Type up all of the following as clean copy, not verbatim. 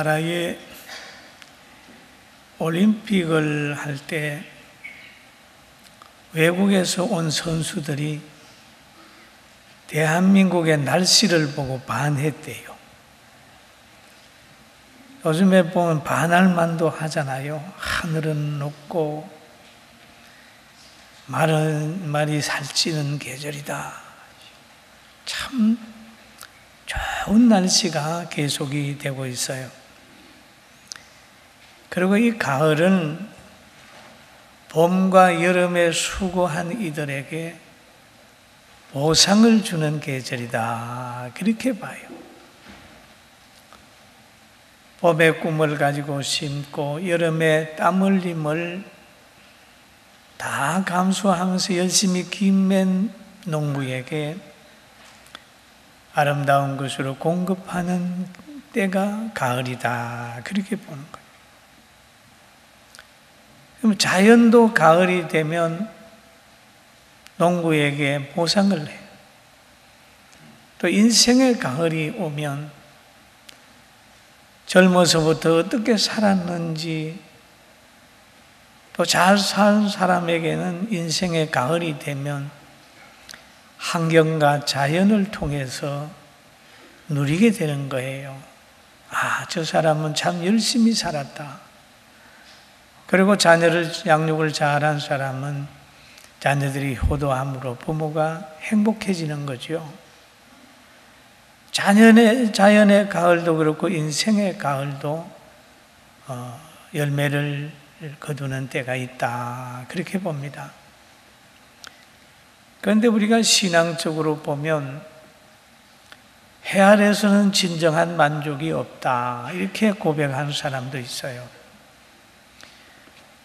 우리나라에 올림픽을 할 때 외국에서 온 선수들이 대한민국의 날씨를 보고 반했대요. 요즘에 보면 반할만도 하잖아요. 하늘은 높고 말이 살찌는 계절이다. 참 좋은 날씨가 계속이 되고 있어요. 그리고 이 가을은 봄과 여름에 수고한 이들에게 보상을 주는 계절이다. 그렇게 봐요. 봄의 꿈을 가지고 심고 여름의 땀 흘림을 다 감수하면서 열심히 김맨 농부에게 아름다운 것으로 공급하는 때가 가을이다. 그렇게 보는 거예요. 그럼 자연도 가을이 되면 농부에게 보상을 해요. 또 인생의 가을이 오면 젊어서부터 어떻게 살았는지 또 잘 산 사람에게는 인생의 가을이 되면 환경과 자연을 통해서 누리게 되는 거예요. 아, 저 사람은 참 열심히 살았다. 그리고 자녀를 양육을 잘한 사람은 자녀들이 효도함으로 부모가 행복해지는 거죠. 자연의 가을도 그렇고 인생의 가을도 열매를 거두는 때가 있다. 그렇게 봅니다. 그런데 우리가 신앙적으로 보면 해 아래서는 진정한 만족이 없다. 이렇게 고백하는 사람도 있어요.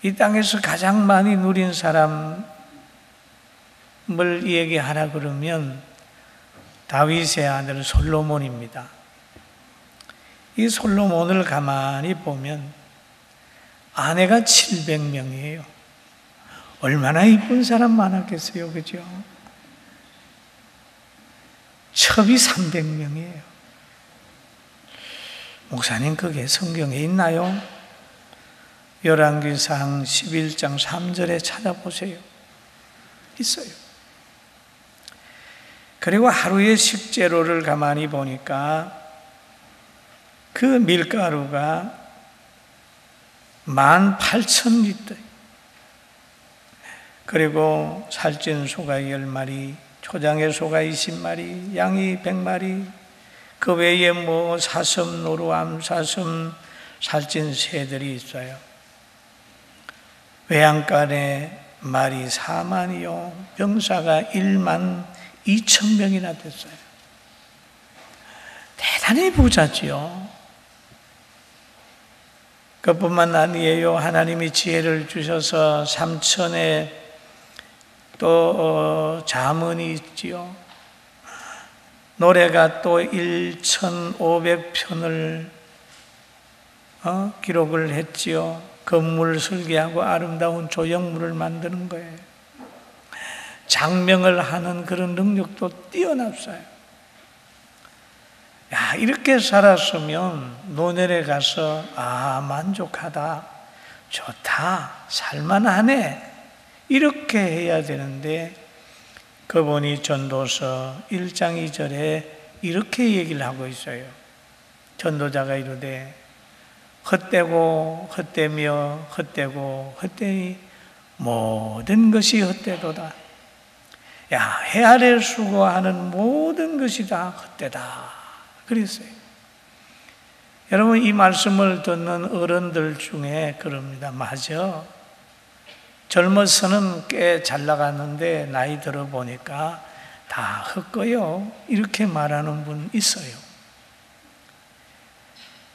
이 땅에서 가장 많이 누린 사람을 얘기하라 그러면 다윗의 아들 솔로몬입니다. 이 솔로몬을 가만히 보면 아내가 700명이에요. 얼마나 이쁜 사람 많았겠어요, 그죠? 첩이 300명이에요. 목사님, 그게 성경에 있나요? 열왕기상 11장 3절에 찾아보세요. 있어요. 그리고 하루의 식재료를 가만히 보니까 그 밀가루가 18,000리터, 그리고 살찐 소가 10마리, 초장의 소가 20마리, 양이 100마리, 그 외에 사슴, 노루암, 사슴, 살찐 새들이 있어요. 외양간에 말이 4만이요, 병사가 1만 2천 명이나 됐어요. 대단히 부자지요. 그뿐만 아니에요. 하나님이 지혜를 주셔서 3천에 또 자문이 있지요. 노래가 또 1,500편을 기록을 했지요. 건물을 설계하고 아름다운 조형물을 만드는 거예요. 장명을 하는 그런 능력도 뛰어났어요. 야, 이렇게 살았으면 노년에 가서 만족하다, 좋다, 살만하네, 이렇게 해야 되는데 그분이 전도서 1장 2절에 이렇게 얘기를 하고 있어요. 전도자가 이르되 헛되고 헛되며 헛되고 헛되니 모든 것이 헛되도다. 야, 해 아래 수고하는 모든 것이 다 헛되다. 그랬어요. 여러분, 이 말씀을 듣는 어른들 중에 그럽니다. 맞아. 젊어서는 꽤 잘 나갔는데 나이 들어 보니까 다 헛거요. 이렇게 말하는 분 있어요.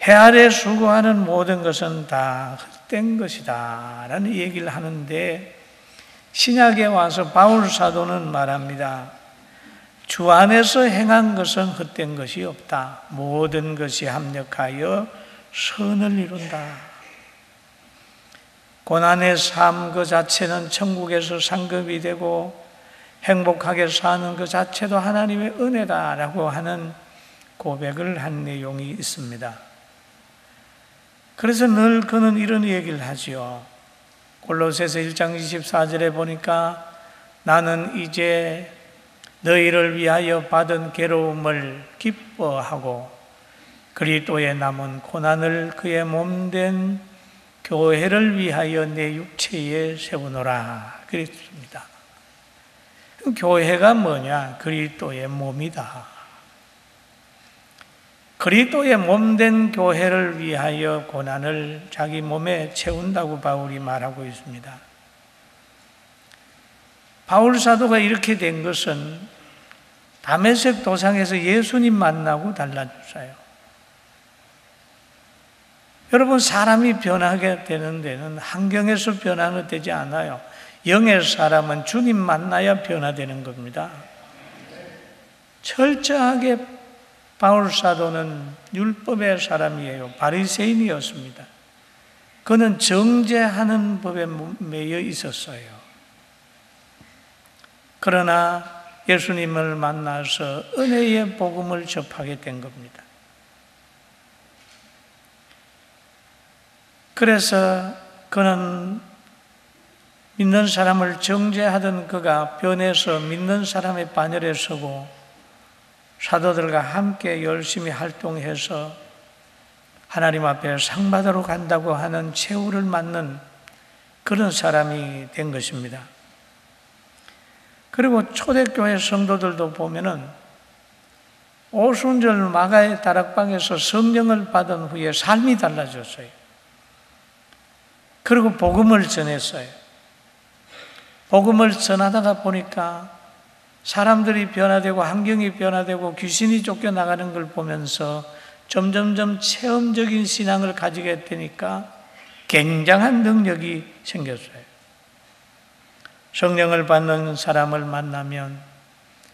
해 아래 수고하는 모든 것은 다 헛된 것이다 라는 얘기를 하는데, 신약에 와서 바울 사도는 말합니다. 주 안에서 행한 것은 헛된 것이 없다. 모든 것이 합력하여 선을 이룬다. 고난의 삶 그 자체는 천국에서 상급이 되고 행복하게 사는 그 자체도 하나님의 은혜다라고 하는 고백을 한 내용이 있습니다. 그래서 늘 그는 이런 얘기를 하지요. 골로새서 1장 24절에 보니까 나는 이제 너희를 위하여 받은 괴로움을 기뻐하고 그리스도의 남은 고난을 그의 몸된 교회를 위하여 내 육체에 세우노라 그랬습니다. 교회가 뭐냐? 그리스도의 몸이다. 그리스도의 몸된 교회를 위하여 고난을 자기 몸에 채운다고 바울이 말하고 있습니다. 바울 사도가 이렇게 된 것은 다메섹 도상에서 예수님 만나고 달라졌어요. 여러분, 사람이 변하게 되는 데는 환경에서 변화는 되지 않아요. 영의 사람은 주님 만나야 변화되는 겁니다. 철저하게 바울 사도는 율법의 사람이에요. 바리새인이었습니다. 그는 정죄하는 법에 매여 있었어요. 그러나 예수님을 만나서 은혜의 복음을 접하게 된 겁니다. 그래서 그는 믿는 사람을 정죄하던 그가 변해서 믿는 사람의 반열에 서고 사도들과 함께 열심히 활동해서 하나님 앞에 상 받으러 간다고 하는 최후를 맞는 그런 사람이 된 것입니다. 그리고 초대교회 성도들도 보면은 오순절 마가의 다락방에서 성령을 받은 후에 삶이 달라졌어요. 그리고 복음을 전했어요. 복음을 전하다가 보니까 사람들이 변화되고 환경이 변화되고 귀신이 쫓겨나가는 걸 보면서 점점점 체험적인 신앙을 가지게 되니까 굉장한 능력이 생겼어요. 성령을 받는 사람을 만나면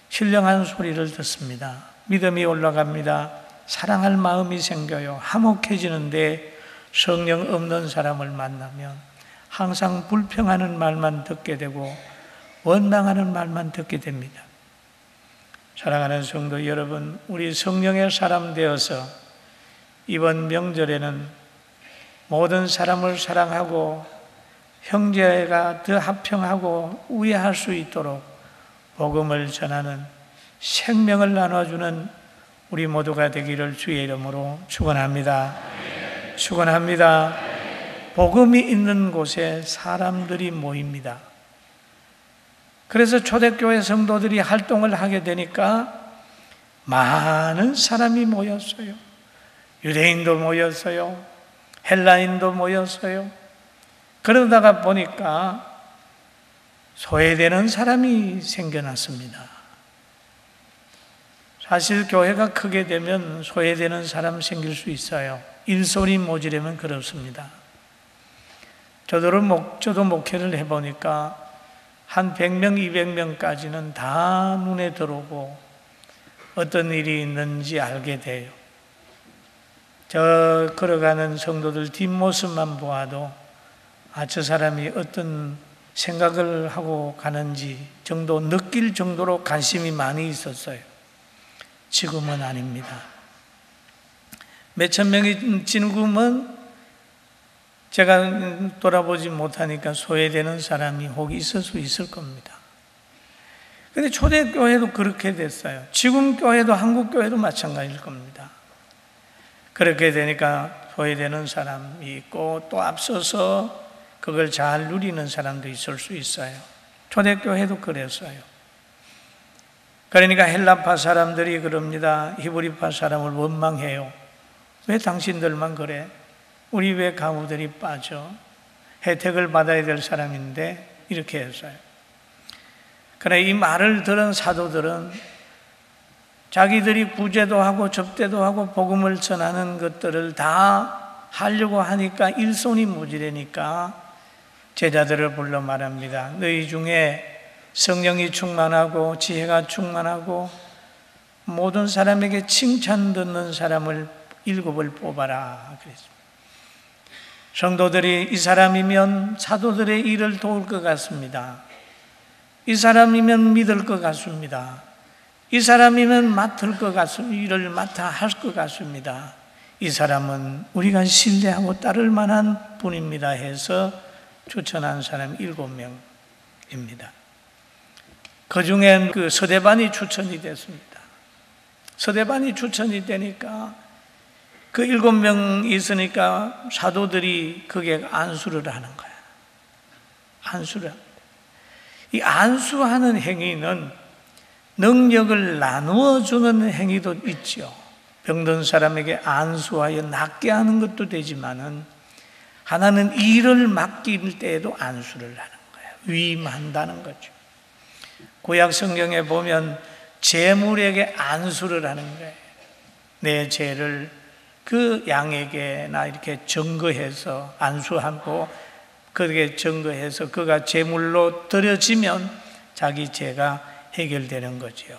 신령한 소리를 듣습니다. 믿음이 올라갑니다. 사랑할 마음이 생겨요. 화목해지는데 성령 없는 사람을 만나면 항상 불평하는 말만 듣게 되고 원망하는 말만 듣게 됩니다. 사랑하는 성도 여러분, 우리 성령의 사람 되어서 이번 명절에는 모든 사람을 사랑하고 형제가 더 합평하고 우애할 수 있도록 복음을 전하는 생명을 나눠주는 우리 모두가 되기를 주의 이름으로 축원합니다. 축원합니다. 복음이 있는 곳에 사람들이 모입니다. 그래서 초대교회 성도들이 활동을 하게 되니까 많은 사람이 모였어요. 유대인도 모였어요. 헬라인도 모였어요. 그러다가 보니까 소외되는 사람이 생겨났습니다. 사실 교회가 크게 되면 소외되는 사람 생길 수 있어요. 일손이 모자라면 그렇습니다. 저도 목회를 해보니까 한 100명, 200명까지는 다 눈에 들어오고 어떤 일이 있는지 알게 돼요. 저 걸어가는 성도들 뒷모습만 보아도 저 사람이 어떤 생각을 하고 가는지 정도 느낄 정도로 관심이 많이 있었어요. 지금은 아닙니다. 몇천 명이 지금은 제가 돌아보지 못하니까 소외되는 사람이 혹 있을 수 있을 겁니다. 그런데 초대교회도 그렇게 됐어요. 지금 교회도 한국 교회도 마찬가지일 겁니다. 그렇게 되니까 소외되는 사람이 있고 또 앞서서 그걸 잘 누리는 사람도 있을 수 있어요. 초대교회도 그랬어요. 그러니까 헬라파 사람들이 그럽니다. 히브리파 사람을 원망해요. 왜 당신들만 그래? 우리 왜 가무들이 빠져? 혜택을 받아야 될 사람인데 이렇게 했어요. 그러나 이 말을 들은 사도들은 자기들이 구제도 하고 접대도 하고 복음을 전하는 것들을 다 하려고 하니까 일손이 모자라니까 제자들을 불러 말합니다. 너희 중에 성령이 충만하고 지혜가 충만하고 모든 사람에게 칭찬 듣는 사람을 7을 뽑아라 그랬습니다. 성도들이 이 사람이면 사도들의 일을 도울 것 같습니다. 이 사람이면 믿을 것 같습니다. 이 사람이면 맡을 것 같습니다. 일을 맡아 할 것 같습니다. 이 사람은 우리가 신뢰하고 따를 만한 분입니다 해서 추천한 사람 7명입니다. 그 중엔 그 서대반이 추천이 됐습니다. 서대반이 추천이 되니까 그 7명이 있으니까 사도들이 거기에 안수를 하는 거야. 안수를 합니다. 이 안수하는 행위는 능력을 나누어 주는 행위도 있죠. 병든 사람에게 안수하여 낫게 하는 것도 되지만은 하나는 일을 맡길 때에도 안수를 하는 거예요. 위임한다는 거죠. 구약 성경에 보면 제물에게 안수를 하는 거예요. 내 죄를 그 양에게나 이렇게 증거해서 안수하고 그에게 증거해서 그가 제물로 드려지면 자기 죄가 해결되는 거지요.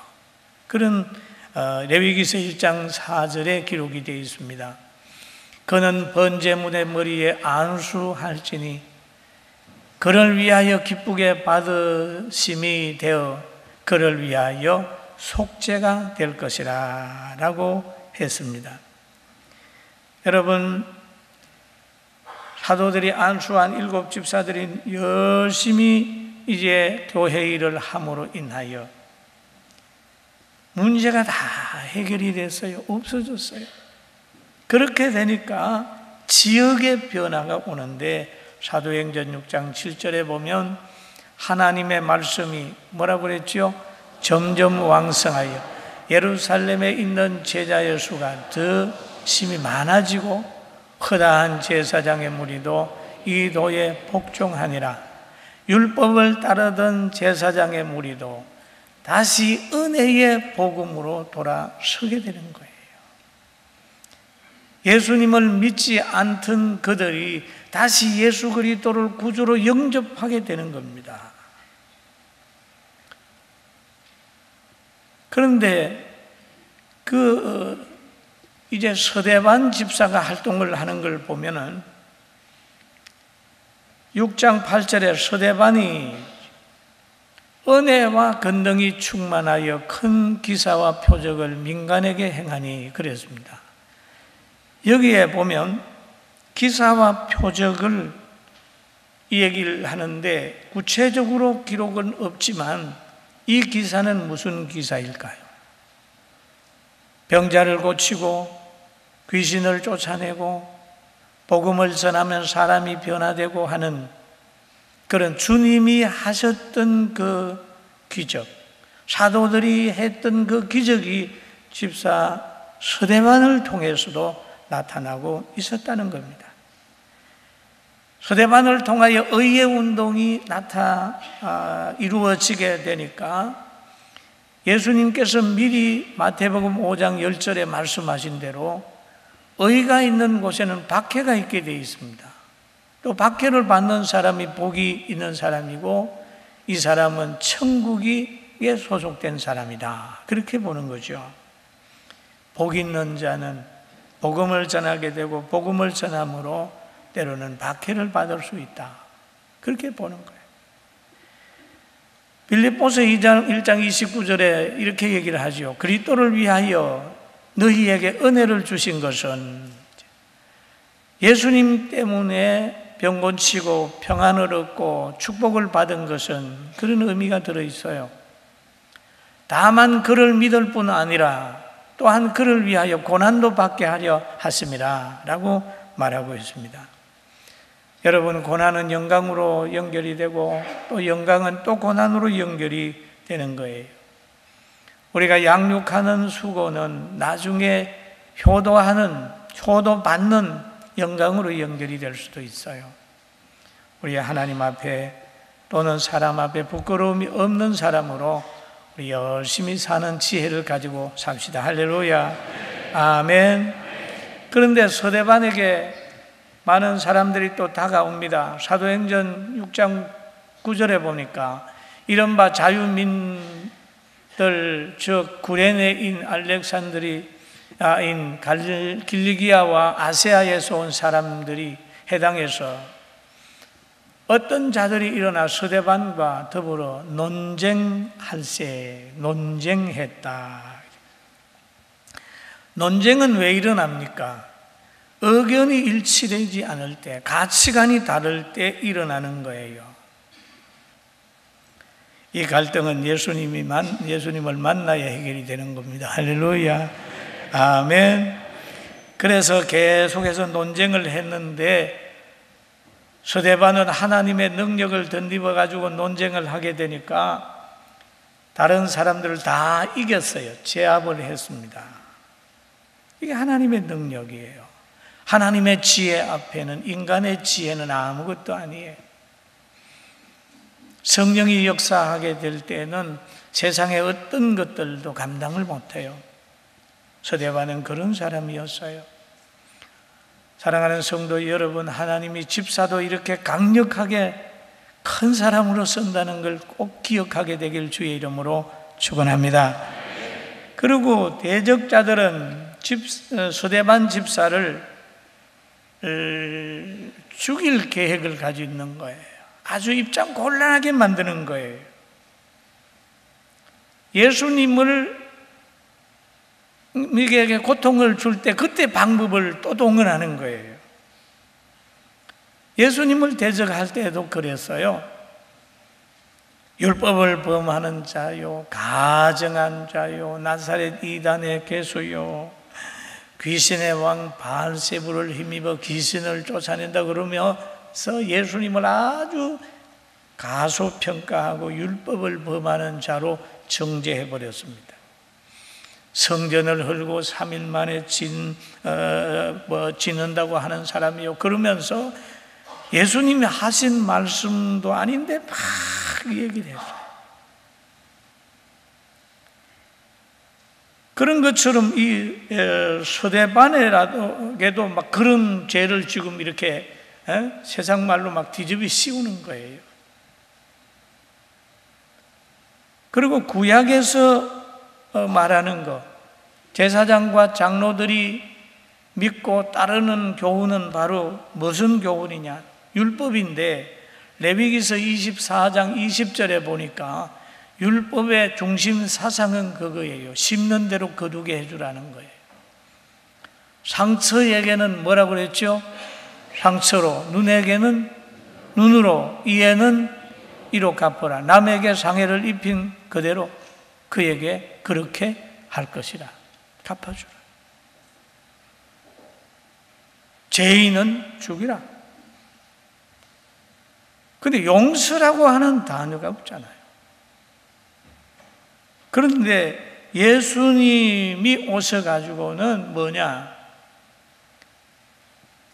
그런 레위기서 1장 4절에 기록이 되어 있습니다. 그는 번제물의 머리에 안수할지니 그를 위하여 기쁘게 받으심이 되어 그를 위하여 속죄가 될 것이라 라고 했습니다. 여러분, 사도들이 안수한 7 집사들이 열심히 이제 교회 일을 함으로 인하여 문제가 다 해결이 됐어요. 없어졌어요. 그렇게 되니까 지역의 변화가 오는데 사도행전 6장 7절에 보면 하나님의 말씀이 뭐라고 그랬죠? 점점 왕성하여 예루살렘에 있는 제자의 수가 더 심히 많아지고 허다한 제사장의 무리도 이 도에 복종하니라. 율법을 따르던 제사장의 무리도 다시 은혜의 복음으로 돌아서게 되는 거예요. 예수님을 믿지 않던 그들이 다시 예수 그리스도를 구주로 영접하게 되는 겁니다. 그런데 이제 서대반 집사가 활동을 하는 걸 보면은 6장 8절에 서대반이 은혜와 권능이 충만하여 큰 기사와 표적을 민간에게 행하니 그랬습니다. 여기에 보면 기사와 표적을 이 얘기를 하는데 구체적으로 기록은 없지만 이 기사는 무슨 기사일까요? 병자를 고치고 귀신을 쫓아내고 복음을 전하면 사람이 변화되고 하는 그런 주님이 하셨던 그 기적, 사도들이 했던 그 기적이 집사 서대반을 통해서도 나타나고 있었다는 겁니다. 서대반을 통하여 의의 운동이 이루어지게 되니까 예수님께서 미리 마태복음 5장 10절에 말씀하신 대로 의가 있는 곳에는 박해가 있게 되어 있습니다. 또 박해를 받는 사람이 복이 있는 사람이고 이 사람은 천국에 소속된 사람이다. 그렇게 보는 거죠. 복 있는 자는 복음을 전하게 되고 복음을 전함으로 때로는 박해를 받을 수 있다. 그렇게 보는 거예요. 빌립보서 1장 29절에 이렇게 얘기를 하죠. 그리스도를 위하여 너희에게 은혜를 주신 것은 예수님 때문에 병 고치고 평안을 얻고 축복을 받은 것은 그런 의미가 들어있어요. 다만 그를 믿을 뿐 아니라 또한 그를 위하여 고난도 받게 하려 하심이라 라고 말하고 있습니다. 여러분, 고난은 영광으로 연결이 되고 또 영광은 또 고난으로 연결이 되는 거예요. 우리가 양육하는 수고는 나중에 효도받는 영광으로 연결이 될 수도 있어요. 우리 하나님 앞에 또는 사람 앞에 부끄러움이 없는 사람으로 우리 열심히 사는 지혜를 가지고 삽시다. 할렐루야. 아멘. 그런데 서대반에게 많은 사람들이 또 다가옵니다. 사도행전 6장 9절에 보니까 이른바 자유민들, 즉 구레네인 알렉산드리아인 길리기아와 아세아에서 온 사람들이 해당해서 어떤 자들이 일어나 서대반과 더불어 논쟁했다. 논쟁은 왜 일어납니까? 의견이 일치되지 않을 때, 가치관이 다를 때 일어나는 거예요. 이 갈등은 예수님을 만나야 해결이 되는 겁니다. 할렐루야. 아멘. 그래서 계속해서 논쟁을 했는데 스데반은 하나님의 능력을 덧입어 가지고 논쟁을 하게 되니까 다른 사람들을 다 이겼어요. 제압을 했습니다. 이게 하나님의 능력이에요. 하나님의 지혜 앞에는 인간의 지혜는 아무것도 아니에요. 성령이 역사하게 될 때는 세상의 어떤 것들도 감당을 못해요. 스데반은 그런 사람이었어요. 사랑하는 성도 여러분, 하나님이 집사도 이렇게 강력하게 큰 사람으로 쓴다는 걸 꼭 기억하게 되길 주의 이름으로 축원합니다. 그리고 대적자들은 스데반 집사를 죽일 계획을 가지고 있는 거예요. 아주 입장 곤란하게 만드는 거예요. 예수님을 미개에게 고통을 줄 때 그때 방법을 또 동원하는 거예요. 예수님을 대적할 때도 그랬어요. 율법을 범하는 자요, 가증한 자요, 나사렛 이단의 괴수요, 귀신의 왕 바알세불을 힘입어 귀신을 쫓아낸다 그러면서 예수님을 아주 가소평가하고 율법을 범하는 자로 정죄해버렸습니다. 성전을 헐고 3일 만에 짓는다고 하는 사람이요. 그러면서 예수님이 하신 말씀도 아닌데 막 얘기를 했어요. 그런 것처럼 이 스데반에라도 막 그런 죄를 지금 이렇게 세상 말로 막 뒤집어 씌우는 거예요. 그리고 구약에서 말하는 것, 제사장과 장로들이 믿고 따르는 교훈은 바로 무슨 교훈이냐? 율법인데 레위기서 24장 20절에 보니까 율법의 중심 사상은 그거예요. 심는 대로 거두게 해주라는 거예요. 상처에게는 뭐라고 그랬죠? 상처로, 눈에게는 눈으로, 이에는 이로 갚아라. 남에게 상해를 입힌 그대로 그에게 그렇게 할 것이라. 갚아주라. 죄인은 죽이라. 근데 용서라고 하는 단어가 없잖아요. 그런데 예수님이 오셔가지고는 뭐냐?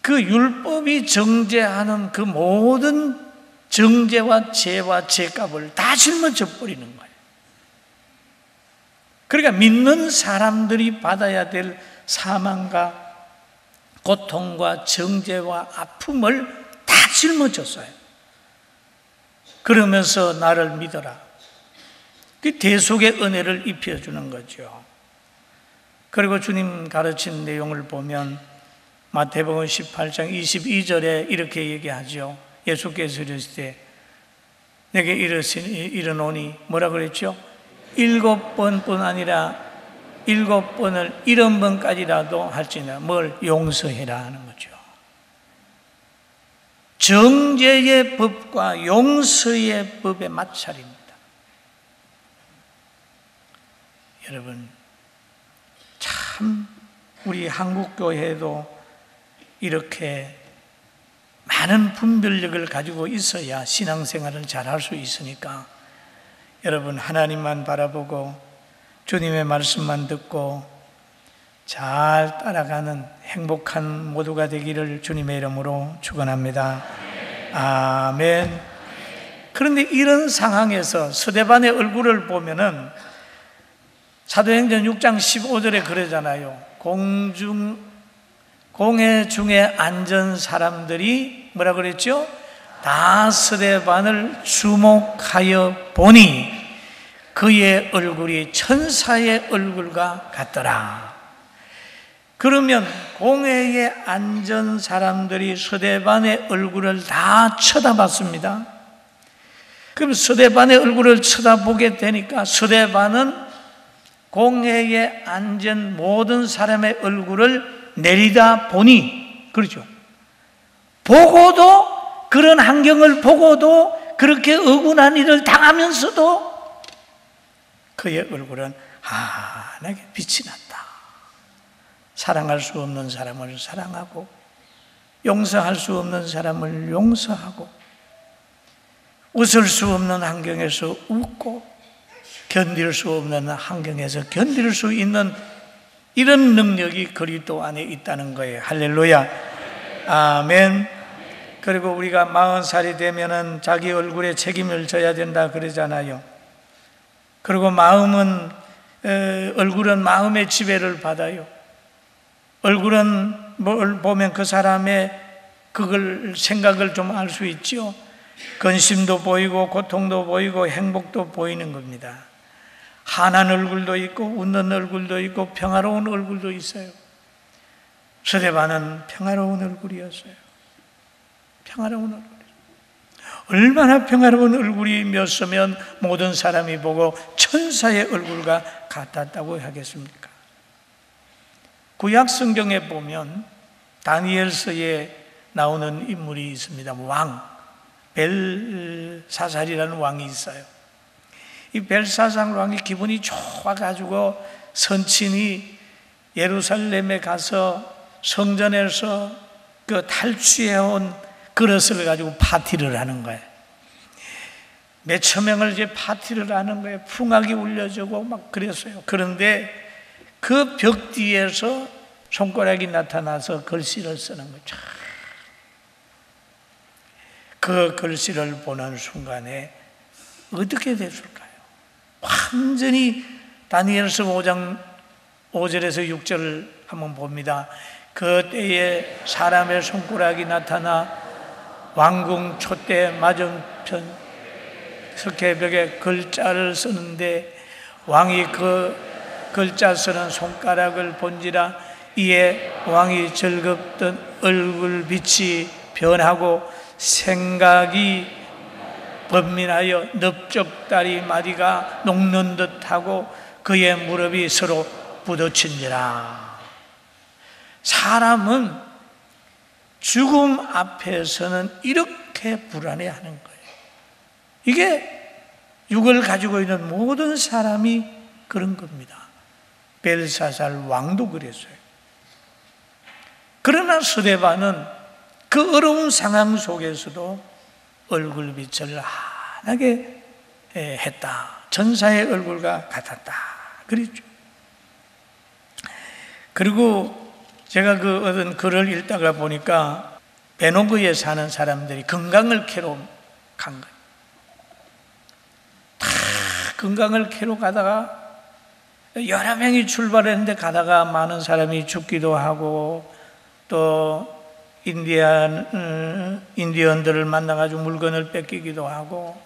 그 율법이 정죄하는 그 모든 정죄와 죄와 죄값을 다 짊어져 버리는 거예요. 그러니까 믿는 사람들이 받아야 될 사망과 고통과 정죄와 아픔을 다 짊어졌어요. 그러면서 나를 믿어라. 그 대속의 은혜를 입혀주는 거죠. 그리고 주님 가르친 내용을 보면 마태복음 18장 22절에 이렇게 얘기하죠. 예수께서 이르시되 내게 이르노니 뭐라 그랬죠? 7번뿐 아니라 7번을 70번까지라도 할지나 뭘 용서해라 하는 거죠. 정죄의 법과 용서의 법의 마찰입니다. 여러분, 참 우리 한국교회도 이렇게 많은 분별력을 가지고 있어야 신앙생활을 잘할 수 있으니까 여러분 하나님만 바라보고 주님의 말씀만 듣고 잘 따라가는 행복한 모두가 되기를 주님의 이름으로 축원합니다. 아멘. 그런데 이런 상황에서 스데반의 얼굴을 보면은 사도행전 6장 15절에 그러잖아요. 공회 중에 앉은 사람들이 뭐라 그랬죠? 다 스데반을 주목하여 보니 그의 얼굴이 천사의 얼굴과 같더라. 그러면 공회에 앉은 사람들이 스데반의 얼굴을 다 쳐다봤습니다. 그럼 스데반의 얼굴을 쳐다보게 되니까 스데반은 공회에 앉은 모든 사람의 얼굴을 내리다 보니 그렇죠? 보고도, 그런 환경을 보고도 그렇게 억울한 일을 당하면서도 그의 얼굴은 환하게 빛이 났다. 사랑할 수 없는 사람을 사랑하고, 용서할 수 없는 사람을 용서하고, 웃을 수 없는 환경에서 웃고, 견딜 수 없는 환경에서 견딜 수 있는 이런 능력이 그리스도 안에 있다는 거예요. 할렐루야. 아멘. 그리고 우리가 40살이 되면은 자기 얼굴에 책임을 져야 된다 그러잖아요. 그리고 얼굴은 마음의 지배를 받아요. 얼굴은 뭘 보면 그 사람의 그걸 생각을 좀 알 수 있죠. 근심도 보이고 고통도 보이고 행복도 보이는 겁니다. 환한 얼굴도 있고 웃는 얼굴도 있고 평화로운 얼굴도 있어요. 스데반은 평화로운 얼굴이었어요. 평화로운 얼굴. 얼마나 평화로운 얼굴이었으면 모든 사람이 보고 천사의 얼굴과 같았다고 하겠습니까? 구약 성경에 보면 다니엘서에 나오는 인물이 있습니다. 왕, 벨사살이라는 왕이 있어요. 이 벨사살 왕이 기분이 좋아가지고 선친이 예루살렘에 가서 성전에서 그 탈취해온 그릇을 가지고 파티를 하는 거예요. 몇천 명을 이제 파티를 하는 거예요. 풍악이 울려지고 막 그랬어요. 그런데 그 벽 뒤에서 손가락이 나타나서 글씨를 쓰는 거죠. 그 글씨를 보는 순간에 어떻게 됐을까요? 완전히 다니엘서 5장 5절에서 6절을 한번 봅니다. 그 때에 사람의 손가락이 나타나 왕궁 촛대 맞은편 석회벽에 글자를 쓰는데 왕이 그 글자 쓰는 손가락을 본지라 이에 왕이 즐겁던 얼굴빛이 변하고 생각이 번민하여 넓적다리 마디가 녹는 듯하고 그의 무릎이 서로 부딪힌지라. 사람은 죽음 앞에서는 이렇게 불안해하는 거예요. 이게 육을 가지고 있는 모든 사람이 그런 겁니다. 벨사살 왕도 그랬어요. 그러나 스데반은 그 어려운 상황 속에서도 얼굴빛을 환하게 했다. 전사의 얼굴과 같았다. 그랬죠. 그리고 제가 그 어떤 글을 읽다가 보니까 베노그에 사는 사람들이 건강을 캐러 간 거예요. 다 건강을 캐러 가다가 여러 명이 출발했는데 가다가 많은 사람이 죽기도 하고 또 인디언들을 만나가지고 물건을 뺏기기도 하고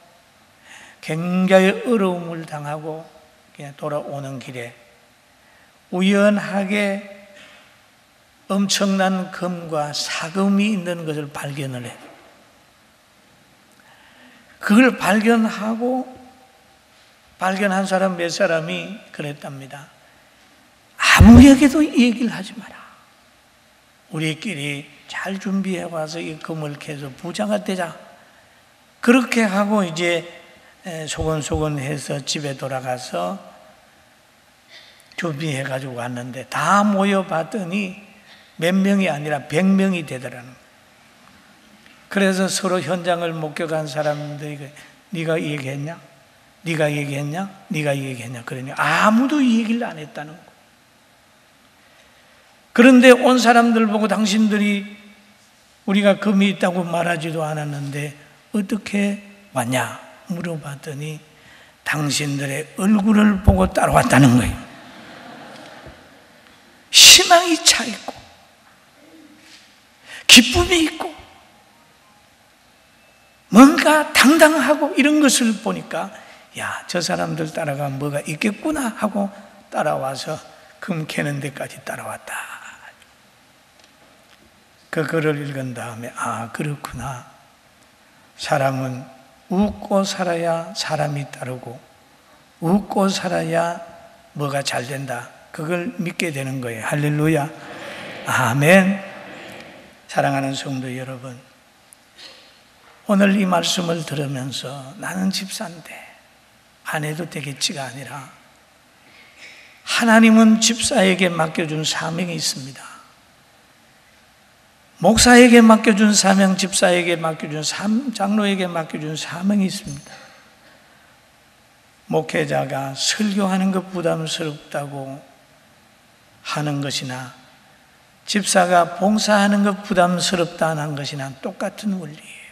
굉장히 어려움을 당하고 그냥 돌아오는 길에 우연하게 엄청난 금과 사금이 있는 것을 발견을 해요. 그걸 발견한 사람 몇 사람이 그랬답니다. 아무에게도 이 얘기를 하지 마라. 우리끼리 잘 준비해 와서 이 금을 캐서 부자가 되자. 그렇게 하고 이제 소곤소곤해서 집에 돌아가서 준비해 가지고 왔는데 다 모여봤더니 몇 명이 아니라 100명이 되더라는 거예요. 그래서 서로 현장을 목격한 사람들이 네가 이 얘기했냐? 네가 이 얘기했냐? 네가 이 얘기했냐? 그러니 아무도 이 얘기를 안 했다는 거예요. 그런데 온 사람들 보고 당신들이 우리가 금이 있다고 말하지도 않았는데 어떻게 왔냐 물어봤더니 당신들의 얼굴을 보고 따라왔다는 거예요. 희망이 차 있고 기쁨이 있고 뭔가 당당하고 이런 것을 보니까 야, 저 사람들 따라가면 뭐가 있겠구나 하고 따라와서 금 캐는 데까지 따라왔다. 그 글을 읽은 다음에 아, 그렇구나. 사람은 웃고 살아야 사람이 따르고 웃고 살아야 뭐가 잘 된다. 그걸 믿게 되는 거예요. 할렐루야. 아멘. 사랑하는 성도 여러분, 오늘 이 말씀을 들으면서 나는 집사인데 안 해도 되겠지가 아니라 하나님은 집사에게 맡겨준 사명이 있습니다. 목사에게 맡겨준 사명, 집사에게 맡겨준 장로에게 맡겨준 사명이 있습니다. 목회자가 설교하는 것 부담스럽다고 하는 것이나 집사가 봉사하는 것 부담스럽다는 것이나 똑같은 원리예요.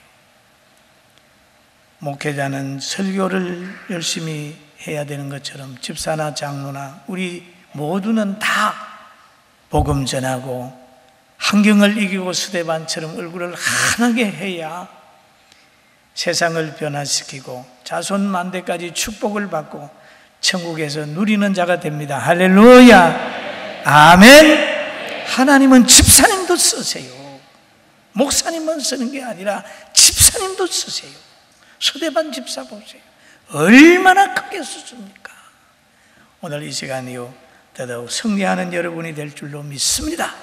목회자는 설교를 열심히 해야 되는 것처럼 집사나 장로나 우리 모두는 다 복음 전하고 환경을 이기고 스데반처럼 얼굴을 환하게 해야 세상을 변화시키고 자손 만대까지 축복을 받고 천국에서 누리는 자가 됩니다. 할렐루야, 아멘. 하나님은 집사님도 쓰세요. 목사님만 쓰는 게 아니라 집사님도 쓰세요. 스데반 집사 보세요. 얼마나 크게 쓰십니까? 오늘 이 시간이요 더더욱 승리하는 여러분이 될 줄로 믿습니다.